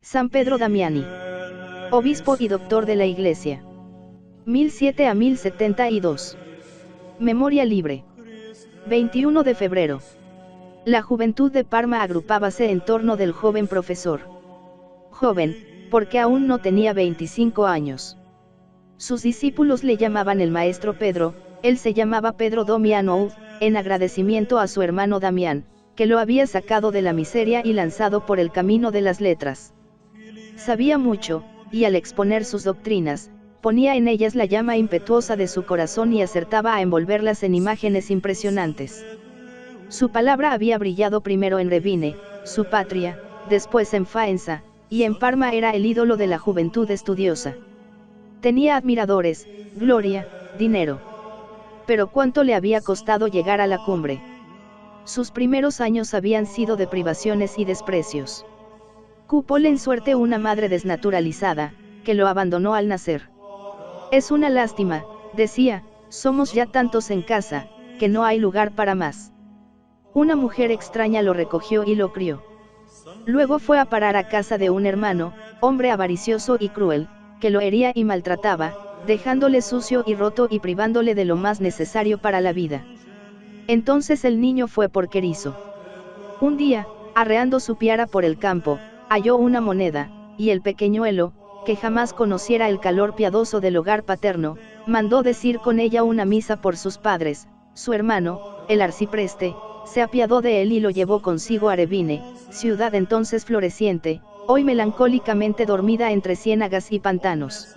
San Pedro Damiani. Obispo y doctor de la Iglesia. 1007 a 1072. Memoria libre. 21 de febrero. La juventud de Parma agrupábase en torno del joven profesor. Joven, porque aún no tenía 25 años. Sus discípulos le llamaban el maestro Pedro, él se llamaba Pedro Damiano, en agradecimiento a su hermano Damián, que lo había sacado de la miseria y lanzado por el camino de las letras. Sabía mucho, y al exponer sus doctrinas, ponía en ellas la llama impetuosa de su corazón y acertaba a envolverlas en imágenes impresionantes. Su palabra había brillado primero en Rebine, su patria, después en Faenza, y en Parma era el ídolo de la juventud estudiosa. Tenía admiradores, gloria, dinero. Pero ¿cuánto le había costado llegar a la cumbre? Sus primeros años habían sido de privaciones y desprecios. Cupóle en suerte una madre desnaturalizada, que lo abandonó al nacer. Es una lástima, decía, somos ya tantos en casa, que no hay lugar para más. Una mujer extraña lo recogió y lo crió. Luego fue a parar a casa de un hermano, hombre avaricioso y cruel, que lo hería y maltrataba, dejándole sucio y roto y privándole de lo más necesario para la vida. Entonces el niño fue porquerizo. Un día, arreando su piara por el campo, halló una moneda, y el pequeñuelo, que jamás conociera el calor piadoso del hogar paterno, mandó decir con ella una misa por sus padres. Su hermano, el arcipreste, se apiadó de él y lo llevó consigo a Rebine, ciudad entonces floreciente, hoy melancólicamente dormida entre ciénagas y pantanos.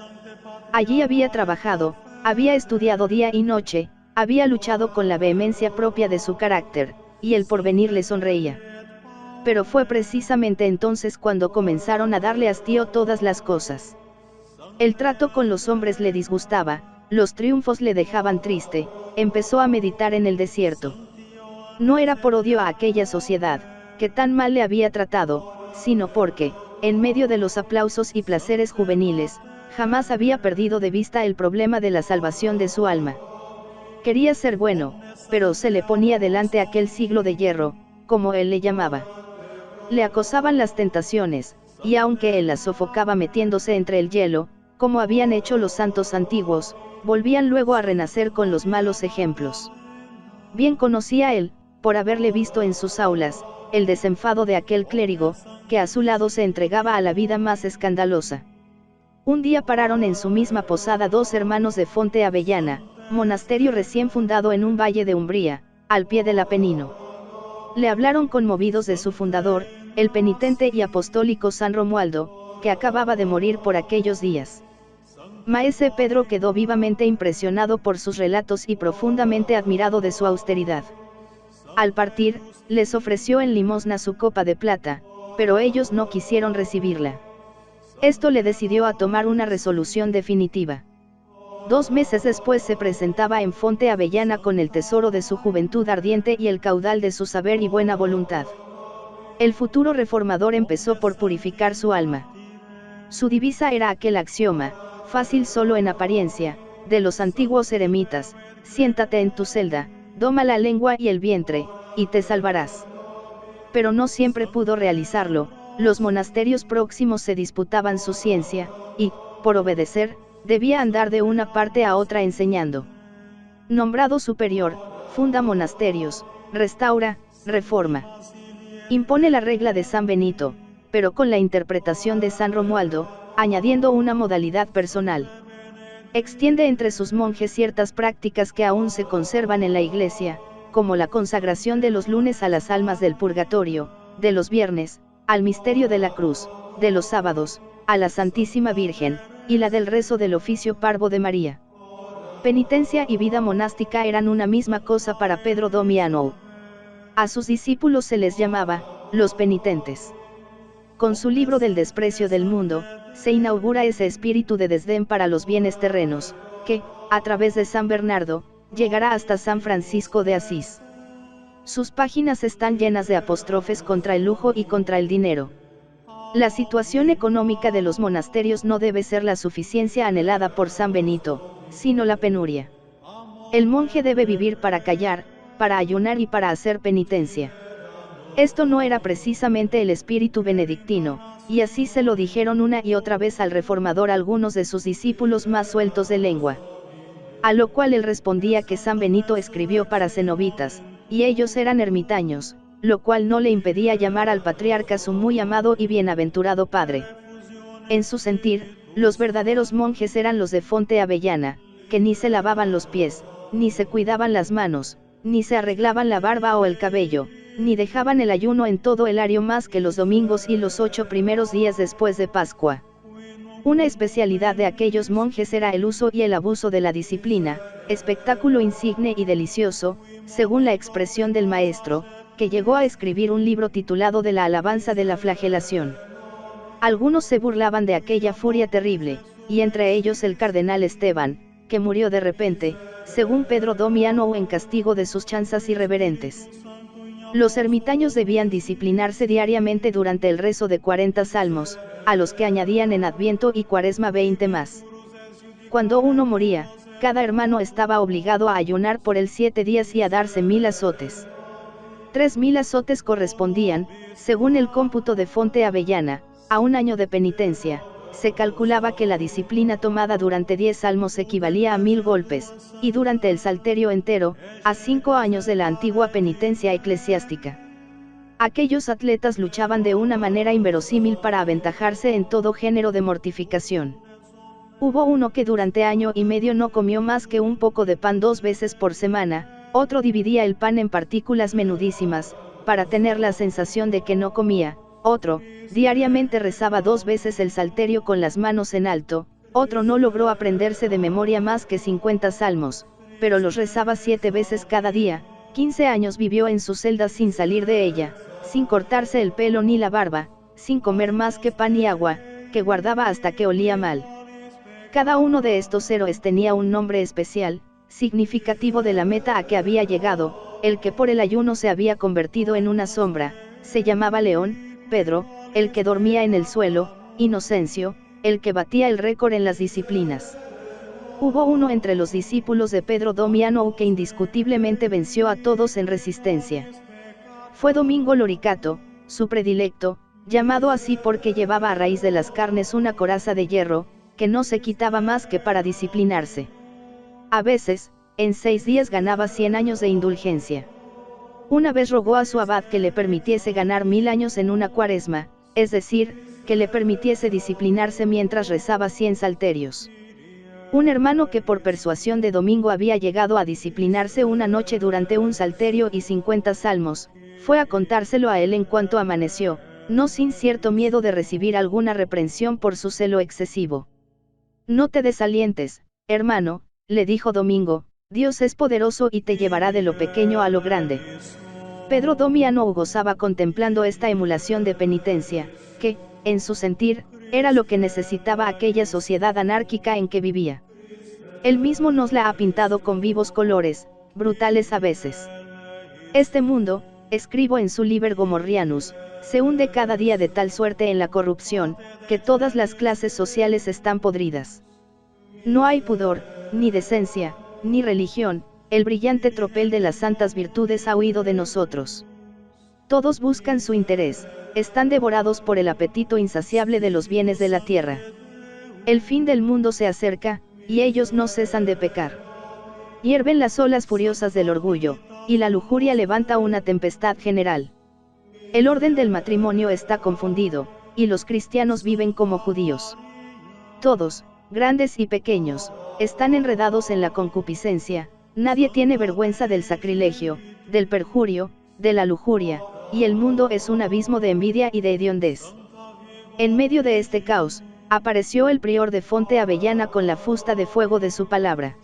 Allí había trabajado, había estudiado día y noche, había luchado con la vehemencia propia de su carácter, y el porvenir le sonreía. Pero fue precisamente entonces cuando comenzaron a darle hastío todas las cosas. El trato con los hombres le disgustaba, los triunfos le dejaban triste, empezó a meditar en el desierto. No era por odio a aquella sociedad, que tan mal le había tratado, sino porque, en medio de los aplausos y placeres juveniles, jamás había perdido de vista el problema de la salvación de su alma. Quería ser bueno, pero se le ponía delante aquel siglo de hierro, como él le llamaba. Le acosaban las tentaciones, y aunque él las sofocaba metiéndose entre el hielo, como habían hecho los santos antiguos, volvían luego a renacer con los malos ejemplos. Bien conocía él, por haberle visto en sus aulas, el desenfado de aquel clérigo, que a su lado se entregaba a la vida más escandalosa. Un día pararon en su misma posada dos hermanos de Fonte Avellana, monasterio recién fundado en un valle de Umbría, al pie del Apenino. Le hablaron conmovidos de su fundador, el penitente y apostólico San Romualdo, que acababa de morir por aquellos días. Maese Pedro quedó vivamente impresionado por sus relatos y profundamente admirado de su austeridad. Al partir, les ofreció en limosna su copa de plata, pero ellos no quisieron recibirla. Esto le decidió a tomar una resolución definitiva. 2 meses después se presentaba en Fonte Avellana con el tesoro de su juventud ardiente y el caudal de su saber y buena voluntad. El futuro reformador empezó por purificar su alma. Su divisa era aquel axioma, fácil solo en apariencia, de los antiguos eremitas: siéntate en tu celda, doma la lengua y el vientre, y te salvarás. Pero no siempre pudo realizarlo, los monasterios próximos se disputaban su ciencia, y, por obedecer, debía andar de una parte a otra enseñando. Nombrado superior, funda monasterios, restaura, reforma. Impone la regla de San Benito, pero con la interpretación de San Romualdo, añadiendo una modalidad personal. Extiende entre sus monjes ciertas prácticas que aún se conservan en la Iglesia, como la consagración de los lunes a las almas del purgatorio, de los viernes, al misterio de la cruz, de los sábados, a la Santísima Virgen, y la del rezo del oficio parvo de María. Penitencia y vida monástica eran una misma cosa para Pedro Damiano. A sus discípulos se les llamaba, los penitentes. Con su libro del desprecio del mundo, se inaugura ese espíritu de desdén para los bienes terrenos, que, a través de San Bernardo, llegará hasta San Francisco de Asís. Sus páginas están llenas de apóstrofes contra el lujo y contra el dinero. La situación económica de los monasterios no debe ser la suficiencia anhelada por San Benito, sino la penuria. El monje debe vivir para callar, para ayunar y para hacer penitencia. Esto no era precisamente el espíritu benedictino, y así se lo dijeron una y otra vez al reformador algunos de sus discípulos más sueltos de lengua. A lo cual él respondía que San Benito escribió para cenobitas, y ellos eran ermitaños, lo cual no le impedía llamar al patriarca su muy amado y bienaventurado padre. En su sentir, los verdaderos monjes eran los de Fonte Avellana, que ni se lavaban los pies, ni se cuidaban las manos, ni se arreglaban la barba o el cabello, ni dejaban el ayuno en todo el año más que los domingos y los 8 primeros días después de Pascua. Una especialidad de aquellos monjes era el uso y el abuso de la disciplina, espectáculo insigne y delicioso, según la expresión del maestro, que llegó a escribir un libro titulado De la alabanza de la flagelación. Algunos se burlaban de aquella furia terrible, y entre ellos el cardenal Esteban, que murió de repente, según Pedro Damiano, en castigo de sus chanzas irreverentes. Los ermitaños debían disciplinarse diariamente durante el rezo de 40 salmos, a los que añadían en Adviento y Cuaresma 20 más. Cuando uno moría, cada hermano estaba obligado a ayunar por él 7 días y a darse 1000 azotes. 3000 azotes correspondían, según el cómputo de Fonte Avellana, a un año de penitencia. Se calculaba que la disciplina tomada durante 10 salmos equivalía a 1000 golpes, y durante el salterio entero, a 5 años de la antigua penitencia eclesiástica. Aquellos atletas luchaban de una manera inverosímil para aventajarse en todo género de mortificación. Hubo uno que durante año y medio no comió más que un poco de pan 2 veces por semana, otro dividía el pan en partículas menudísimas, para tener la sensación de que no comía, otro, diariamente rezaba 2 veces el salterio con las manos en alto, otro no logró aprenderse de memoria más que 50 salmos, pero los rezaba 7 veces cada día. 15 años vivió en su celda sin salir de ella, sin cortarse el pelo ni la barba, sin comer más que pan y agua, que guardaba hasta que olía mal. Cada uno de estos héroes tenía un nombre especial, significativo de la meta a que había llegado. El que por el ayuno se había convertido en una sombra, se llamaba León; Pedro, el que dormía en el suelo; Inocencio, el que batía el récord en las disciplinas. Hubo uno entre los discípulos de Pedro Damiano que indiscutiblemente venció a todos en resistencia. Fue Domingo Loricato, su predilecto, llamado así porque llevaba a raíz de las carnes una coraza de hierro, que no se quitaba más que para disciplinarse. A veces, en 6 días ganaba 100 años de indulgencia. Una vez rogó a su abad que le permitiese ganar 1000 años en una cuaresma, es decir, que le permitiese disciplinarse mientras rezaba 100 salterios. Un hermano que por persuasión de Domingo había llegado a disciplinarse una noche durante un salterio y 50 salmos, fue a contárselo a él en cuanto amaneció, no sin cierto miedo de recibir alguna reprensión por su celo excesivo. No te desalientes, hermano, le dijo Domingo, Dios es poderoso y te llevará de lo pequeño a lo grande. Pedro Damiano gozaba contemplando esta emulación de penitencia, que, en su sentir, era lo que necesitaba aquella sociedad anárquica en que vivía. Él mismo nos la ha pintado con vivos colores, brutales a veces. Este mundo, escribo en su Liber Gomorrianus, se hunde cada día de tal suerte en la corrupción, que todas las clases sociales están podridas. No hay pudor, ni decencia, ni religión, el brillante tropel de las santas virtudes ha huido de nosotros. Todos buscan su interés, están devorados por el apetito insaciable de los bienes de la tierra. El fin del mundo se acerca, y ellos no cesan de pecar. Hierven las olas furiosas del orgullo, y la lujuria levanta una tempestad general. El orden del matrimonio está confundido, y los cristianos viven como judíos. Todos, grandes y pequeños, están enredados en la concupiscencia, nadie tiene vergüenza del sacrilegio, del perjurio, de la lujuria, y el mundo es un abismo de envidia y de hediondez. En medio de este caos, apareció el prior de Fonte Avellana con la fusta de fuego de su palabra.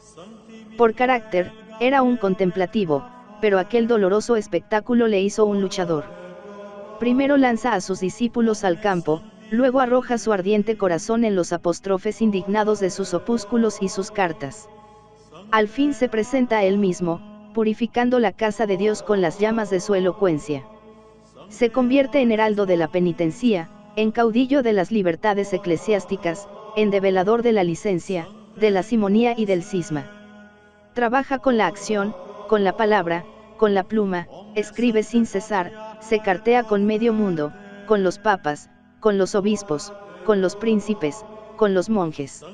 Por carácter, era un contemplativo, pero aquel doloroso espectáculo le hizo un luchador. Primero lanza a sus discípulos al campo, luego arroja su ardiente corazón en los apóstrofes indignados de sus opúsculos y sus cartas. Al fin se presenta a él mismo, purificando la casa de Dios con las llamas de su elocuencia. Se convierte en heraldo de la penitencia, en caudillo de las libertades eclesiásticas, en develador de la licencia, de la simonía y del cisma. Trabaja con la acción, con la palabra, con la pluma, escribe sin cesar, se cartea con medio mundo, con los papas, con los obispos, con los príncipes, con los monjes.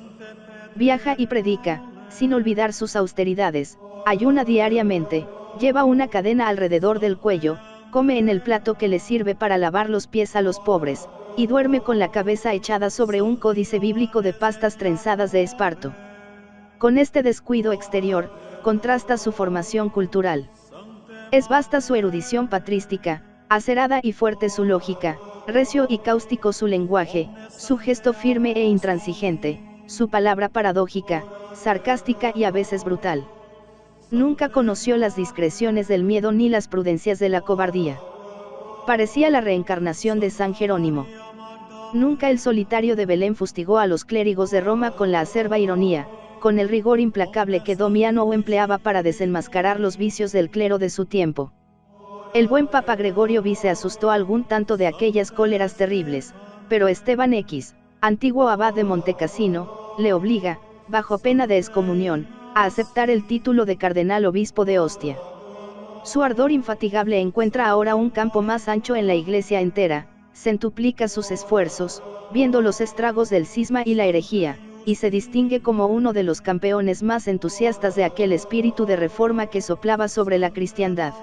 Viaja y predica, sin olvidar sus austeridades, ayuna diariamente, lleva una cadena alrededor del cuello, come en el plato que le sirve para lavar los pies a los pobres, y duerme con la cabeza echada sobre un códice bíblico de pastas trenzadas de esparto. Con este descuido exterior, contrasta su formación cultural. Es vasta su erudición patrística, acerada y fuerte su lógica, recio y cáustico su lenguaje, su gesto firme e intransigente, su palabra paradójica, sarcástica y a veces brutal. Nunca conoció las discreciones del miedo ni las prudencias de la cobardía. Parecía la reencarnación de San Jerónimo. Nunca el solitario de Belén fustigó a los clérigos de Roma con la acerba ironía, con el rigor implacable que Damiano empleaba para desenmascarar los vicios del clero de su tiempo. El buen Papa Gregorio V se asustó algún tanto de aquellas cóleras terribles, pero Esteban X, antiguo abad de Montecassino, le obliga, bajo pena de excomunión, a aceptar el título de cardenal obispo de Ostia. Su ardor infatigable encuentra ahora un campo más ancho en la Iglesia entera, centuplica sus esfuerzos, viendo los estragos del cisma y la herejía, y se distingue como uno de los campeones más entusiastas de aquel espíritu de reforma que soplaba sobre la cristiandad.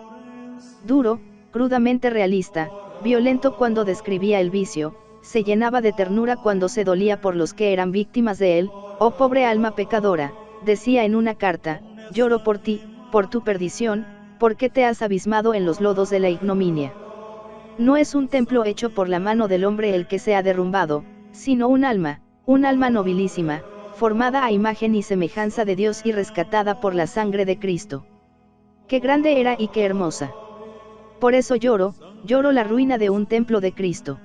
Duro, crudamente realista, violento cuando describía el vicio, se llenaba de ternura cuando se dolía por los que eran víctimas de él. Oh pobre alma pecadora, decía en una carta, lloro por ti, por tu perdición, porque te has abismado en los lodos de la ignominia. No es un templo hecho por la mano del hombre el que se ha derrumbado, sino un alma nobilísima, formada a imagen y semejanza de Dios y rescatada por la sangre de Cristo. Qué grande era y qué hermosa. Por eso lloro la ruina de un templo de Cristo.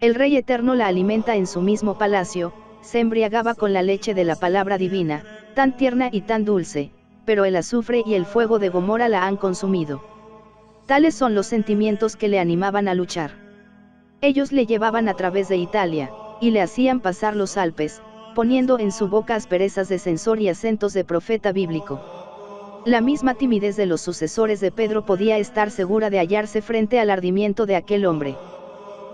El Rey Eterno la alimenta en su mismo palacio, se embriagaba con la leche de la palabra divina, tan tierna y tan dulce, pero el azufre y el fuego de Gomorra la han consumido. Tales son los sentimientos que le animaban a luchar. Ellos le llevaban a través de Italia, y le hacían pasar los Alpes, poniendo en su boca asperezas de censor y acentos de profeta bíblico. La misma timidez de los sucesores de Pedro podía estar segura de hallarse frente al ardimiento de aquel hombre.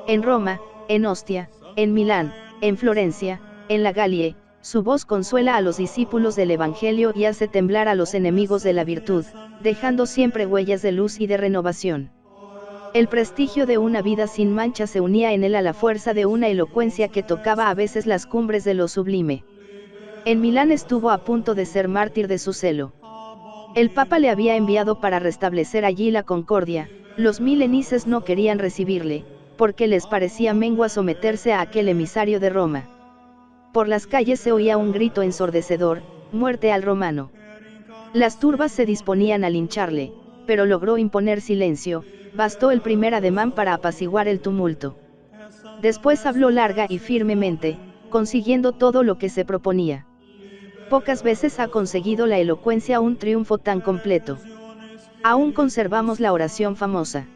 En Roma, en Ostia, en Milán, en Florencia, en la Galie, su voz consuela a los discípulos del Evangelio y hace temblar a los enemigos de la virtud, dejando siempre huellas de luz y de renovación. El prestigio de una vida sin mancha se unía en él a la fuerza de una elocuencia que tocaba a veces las cumbres de lo sublime. En Milán estuvo a punto de ser mártir de su celo. El Papa le había enviado para restablecer allí la concordia, los milenises no querían recibirle, porque les parecía mengua someterse a aquel emisario de Roma. Por las calles se oía un grito ensordecedor, muerte al romano. Las turbas se disponían a lincharle, pero logró imponer silencio, bastó el primer ademán para apaciguar el tumulto. Después habló larga y firmemente, consiguiendo todo lo que se proponía. Pocas veces ha conseguido la elocuencia un triunfo tan completo. Aún conservamos la oración famosa.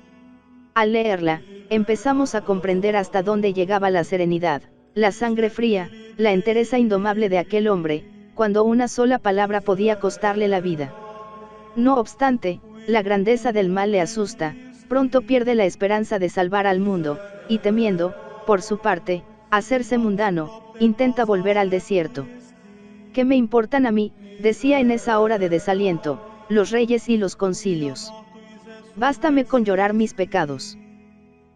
Al leerla, empezamos a comprender hasta dónde llegaba la serenidad, la sangre fría, la entereza indomable de aquel hombre, cuando una sola palabra podía costarle la vida. No obstante, la grandeza del mal le asusta, pronto pierde la esperanza de salvar al mundo, y temiendo, por su parte, hacerse mundano, intenta volver al desierto. ¿Qué me importan a mí?, decía en esa hora de desaliento, los reyes y los concilios. Bástame con llorar mis pecados.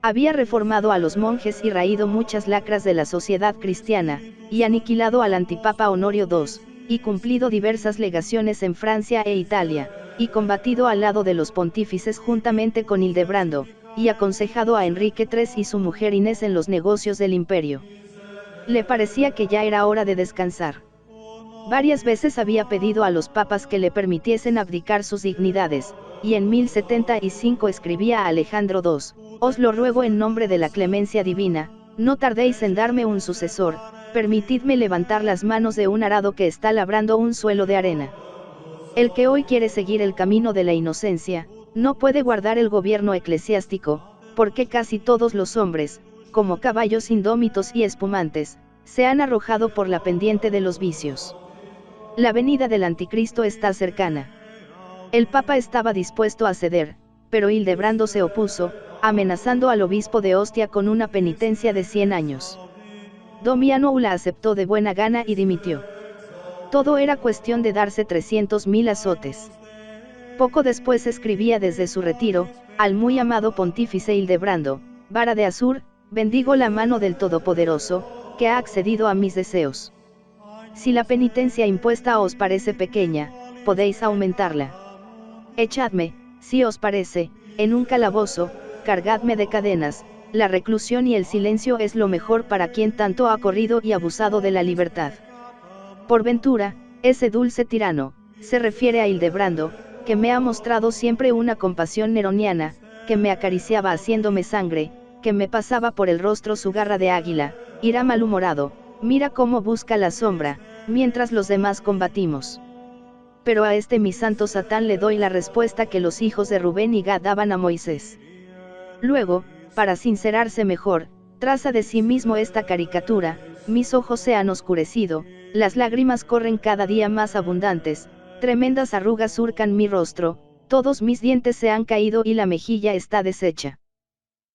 Había reformado a los monjes y raído muchas lacras de la sociedad cristiana, y aniquilado al antipapa Honorio II, y cumplido diversas legaciones en Francia e Italia, y combatido al lado de los pontífices juntamente con Hildebrando, y aconsejado a Enrique III y su mujer Inés en los negocios del imperio. Le parecía que ya era hora de descansar. Varias veces había pedido a los papas que le permitiesen abdicar sus dignidades, y en 1075 escribía a Alejandro II, os lo ruego en nombre de la clemencia divina, no tardéis en darme un sucesor, permitidme levantar las manos de un arado que está labrando un suelo de arena. El que hoy quiere seguir el camino de la inocencia, no puede guardar el gobierno eclesiástico, porque casi todos los hombres, como caballos indómitos y espumantes, se han arrojado por la pendiente de los vicios. La venida del anticristo está cercana. El Papa estaba dispuesto a ceder, pero Hildebrando se opuso, amenazando al obispo de Ostia con una penitencia de 100 años. Domiano la aceptó de buena gana y dimitió. Todo era cuestión de darse 300.000 azotes. Poco después escribía desde su retiro, al muy amado pontífice Hildebrando: vara de Azur, bendigo la mano del Todopoderoso, que ha accedido a mis deseos. Si la penitencia impuesta os parece pequeña, podéis aumentarla. Echadme, si os parece, en un calabozo, cargadme de cadenas, la reclusión y el silencio es lo mejor para quien tanto ha corrido y abusado de la libertad. Por ventura, ese dulce tirano, se refiere a Hildebrando, que me ha mostrado siempre una compasión neroniana, que me acariciaba haciéndome sangre, que me pasaba por el rostro su garra de águila, irá malhumorado, mira cómo busca la sombra, mientras los demás combatimos. Pero a este mi santo Satán le doy la respuesta que los hijos de Rubén y Gad daban a Moisés. Luego, para sincerarse mejor, traza de sí mismo esta caricatura: mis ojos se han oscurecido, las lágrimas corren cada día más abundantes, tremendas arrugas surcan mi rostro, todos mis dientes se han caído y la mejilla está deshecha.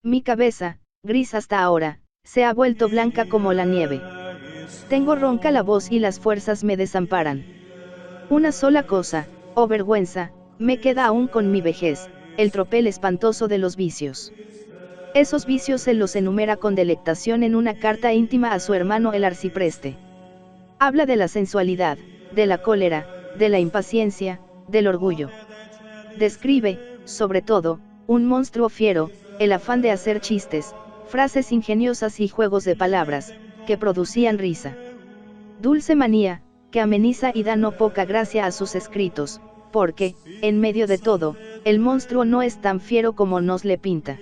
Mi cabeza, gris hasta ahora, se ha vuelto blanca como la nieve. Tengo ronca la voz y las fuerzas me desamparan. Una sola cosa, oh vergüenza, me queda aún con mi vejez, el tropel espantoso de los vicios. Esos vicios se los enumera con delectación en una carta íntima a su hermano el arcipreste. Habla de la sensualidad, de la cólera, de la impaciencia, del orgullo. Describe, sobre todo, un monstruo fiero, el afán de hacer chistes, frases ingeniosas y juegos de palabras, que producían risa. Dulce manía, que ameniza y da no poca gracia a sus escritos, porque, en medio de todo, el monstruo no es tan fiero como nos le pinta.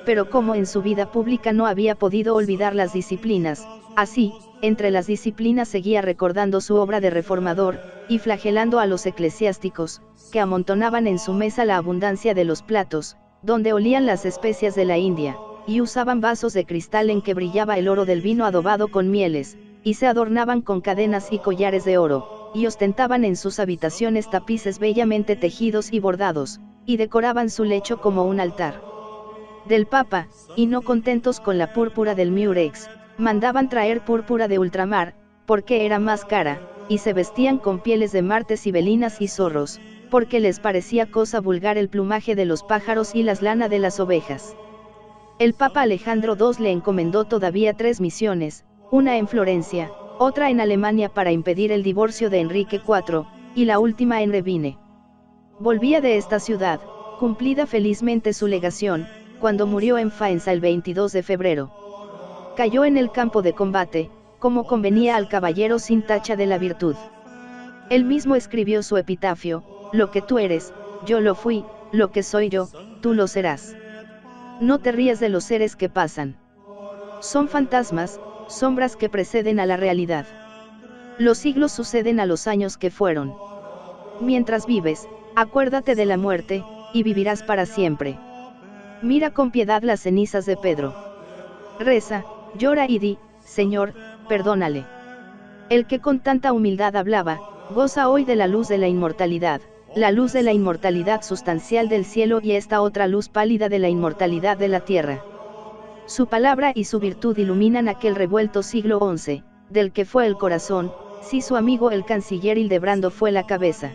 Pero como en su vida pública no había podido olvidar las disciplinas, así, entre las disciplinas seguía recordando su obra de reformador, y flagelando a los eclesiásticos, que amontonaban en su mesa la abundancia de los platos, donde olían las especias de la India, y usaban vasos de cristal en que brillaba el oro del vino adobado con mieles, y se adornaban con cadenas y collares de oro, y ostentaban en sus habitaciones tapices bellamente tejidos y bordados, y decoraban su lecho como un altar. Del Papa, y no contentos con la púrpura del Murex, mandaban traer púrpura de ultramar, porque era más cara, y se vestían con pieles de martes y belinas y zorros, porque les parecía cosa vulgar el plumaje de los pájaros y las lana de las ovejas. El Papa Alejandro II le encomendó todavía 3 misiones, una en Florencia, otra en Alemania para impedir el divorcio de Enrique IV, y la última en Rebine. Volvía de esta ciudad, cumplida felizmente su legación, cuando murió en Faenza el 22 de febrero. Cayó en el campo de combate, como convenía al caballero sin tacha de la virtud. Él mismo escribió su epitafio: lo que tú eres, yo lo fui, lo que soy yo, tú lo serás. No te rías de los seres que pasan. Son fantasmas, sombras que preceden a la realidad. Los siglos suceden a los años que fueron. Mientras vives, acuérdate de la muerte, y vivirás para siempre. Mira con piedad las cenizas de Pedro. Reza, llora y di: Señor, perdónale. El que con tanta humildad hablaba, goza hoy de la luz de la inmortalidad, la luz de la inmortalidad sustancial del cielo y esta otra luz pálida de la inmortalidad de la tierra. Su palabra y su virtud iluminan aquel revuelto siglo XI, del que fue el corazón, si su amigo el canciller Hildebrando fue la cabeza.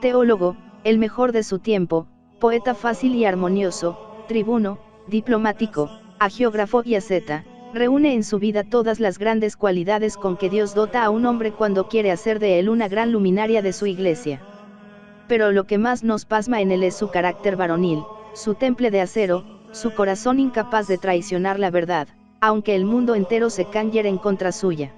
Teólogo, el mejor de su tiempo, poeta fácil y armonioso, tribuno, diplomático, agiógrafo y asceta, reúne en su vida todas las grandes cualidades con que Dios dota a un hombre cuando quiere hacer de él una gran luminaria de su iglesia. Pero lo que más nos pasma en él es su carácter varonil, su temple de acero, su corazón incapaz de traicionar la verdad, aunque el mundo entero se canjere en contra suya.